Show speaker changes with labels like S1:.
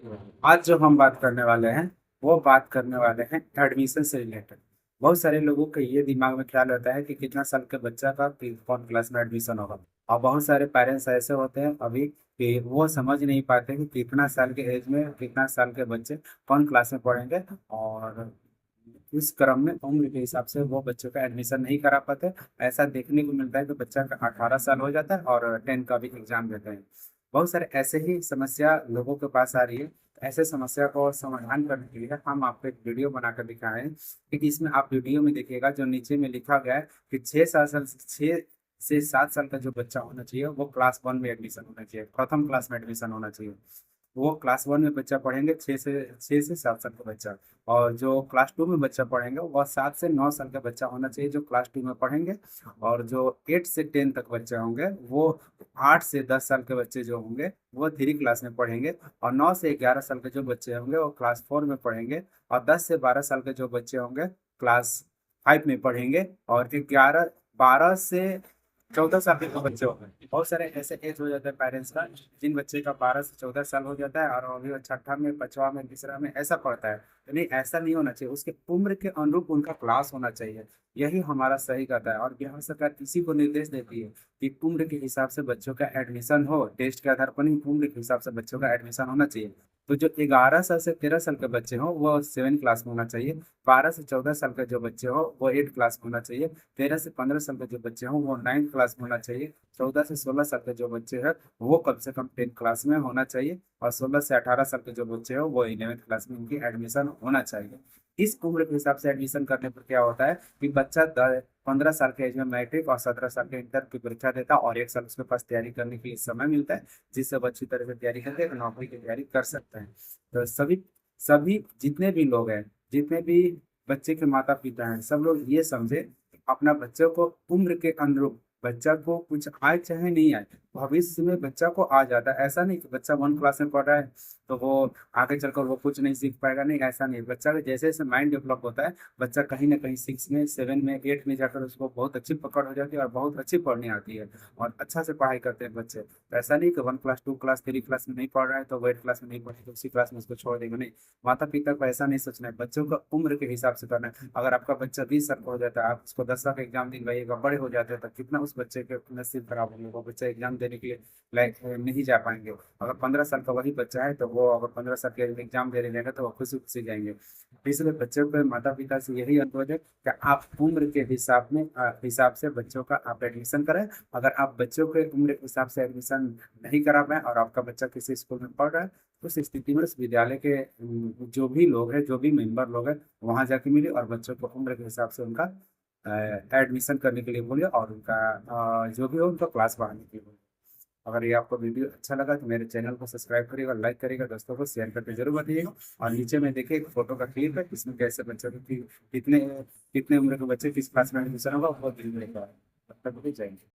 S1: आज जो हम बात करने वाले हैं वो बात करने वाले हैं एडमिशन से रिलेटेड। बहुत सारे लोगों के ये दिमाग में ख्याल रहता है कि कितना साल के बच्चा का कौन क्लास में एडमिशन होगा। और बहुत सारे पेरेंट्स ऐसे होते हैं अभी कि वो समझ नहीं पाते कि कितना साल के एज में कितना साल के बच्चे कौन क्लास में पढ़ेंगे। और इस क्रम में उम्र के हिसाब से वो बच्चों का एडमिशन नहीं करा पाते। ऐसा देखने को मिलता है कि बच्चा का 18 साल हो जाता है और 10 का भी एग्जाम देते हैं। बहुत सारे ऐसे ही समस्या लोगों के पास आ रही है। ऐसे समस्या को समाधान करने के लिए हम आपको एक वीडियो बनाकर दिखाए हैं। क्योंकि इसमें आप वीडियो में देखिएगा जो नीचे में लिखा गया है कि 6 से 7 साल का जो बच्चा होना चाहिए वो क्लास 1 में एडमिशन होना चाहिए, प्रथम क्लास में एडमिशन होना चाहिए। वो क्लास 1 में बच्चा पढ़ेंगे, 6 से 7 साल का बच्चा। और जो क्लास 2 में बच्चा पढ़ेंगे वो 7 से 9 साल का बच्चा होना चाहिए जो क्लास 2 में पढ़ेंगे। और जो 8 से 10 तक बच्चे होंगे वो 8 से 10 साल के बच्चे जो होंगे वो 3 क्लास में पढ़ेंगे। और 9 से 11 साल के जो बच्चे होंगे वो क्लास 4 में पढ़ेंगे। और 10 से 12 साल के जो बच्चे होंगे क्लास 5 में पढ़ेंगे। और 12 से 14 साल के जो बच्चे होंगे, बहुत सारे ऐसे एज हो जाते हैं पेरेंट्स का जिन बच्चे का 12 से 14 साल हो जाता है और अभी वो छठा में, पांचवा में, तीसरा में ऐसा पढ़ता है। तो नहीं, ऐसा नहीं होना चाहिए। उसके उम्र के अनुरूप उनका क्लास होना चाहिए। यही हमारा सही कहता है और बिहार सरकार इसी को निर्देश देती है कि उम्र के हिसाब से बच्चों का एडमिशन हो। टेस्ट के आधार पर नहीं, उम्र के हिसाब से बच्चों का एडमिशन होना चाहिए। तो जो 11 साल से 13 साल के बच्चे हो वो 7 क्लास में होना चाहिए। 12 से 14 साल के जो बच्चे हो वो 8 क्लास में होना चाहिए। 13 से 15 साल के जो बच्चे हों वो 9 क्लास में होना चाहिए। 14 से 16 साल के जो बच्चे हैं वो कम से कम 10 क्लास में होना चाहिए। और 16 से 18 साल के जो बच्चे हो वो 11th क्लास में उनकी एडमिशन होना चाहिए। इस उम्र के हिसाब से एडमिशन करने पर क्या होता है कि बच्चा 15 साल के एज में मैट्रिक और 17 साल के इंटर की परीक्षा देता है और 1 साल उसके पास तैयारी करने के लिए समय मिलता है, जिससे वो अच्छी तरह से तैयारी करके एक नौकरी की तैयारी कर सकते हैं। तो सभी सभी जितने भी लोग हैं, जितने भी बच्चे के माता पिता हैं, सब लोग ये समझे अपना बच्चों को उम्र के अनुरूप, बच्चा को कुछ आए चाहे नहीं आए, भविष्य में बच्चा को आ जाता है। ऐसा नहीं कि बच्चा 1 क्लास में पढ़ रहा है तो वो आगे चलकर वो कुछ नहीं सीख पाएगा। नहीं, ऐसा नहीं। बच्चा का जैसे जैसे माइंड डेवलप होता है, बच्चा कहीं ना कहीं 6 में 7 में 8 में जाकर उसको बहुत अच्छी पकड़ हो जाती है और बहुत अच्छी पढ़ने आती है और अच्छा से पढ़ाई करते हैं बच्चे। तो ऐसा नहीं कि 1 क्लास 2 क्लास 3 क्लास में नहीं पढ़ रहा है तो वो 8 क्लास में नहीं पढ़े तो उसी क्लास में उसको छोड़ देंगे। नहीं, माता पिता को ऐसा नहीं सोचना है, बच्चों का उम्र के हिसाब से करना है। अगर आपका बच्चा 20 साल का हो जाता है, आप उसको 10 साल का एग्जाम दिलवाइएगा, बड़े हो जाते हैं तो कितना उस बच्चे के नसीब खराब होंगे। वो बच्चा एग्जाम देने के लिए लायक नहीं जा पाएंगे। अगर 15 साल का वही बच्चा है तो वो अगर 15 साल के एग्जाम देने जाएगा तो वो खुशी खुशी जाएंगे। इसलिए बच्चों को माता पिता से यही अनुरोध है कि आप उम्र के हिसाब से बच्चों का आप एडमिशन करें। अगर आप बच्चों के उम्र के हिसाब से एडमिशन नहीं करा पाए और आपका बच्चा किसी स्कूल में पढ़ रहा है तो उस स्थिति में उस विद्यालय के जो भी लोग हैं, जो भी मेंबर लोग हैं, वहां जाके मिले और बच्चों को उम्र के हिसाब से उनका एडमिशन करने के लिए बोलिए और उनका जो भी हो उनका क्लास बढ़ाने के लिए बोलिए। अगर ये आपको वीडियो अच्छा लगा तो मेरे चैनल को सब्सक्राइब करिएगा, लाइक करिएगा, दोस्तों को शेयर करके जरूर बताइएगा। और नीचे में देखिए एक फोटो का क्लिप है, इसमें कैसे बच्चों की कितने कितने उम्र के बच्चे किस क्लास में एडमिशन होगा वो दिल में तब तक भी जाएंगे।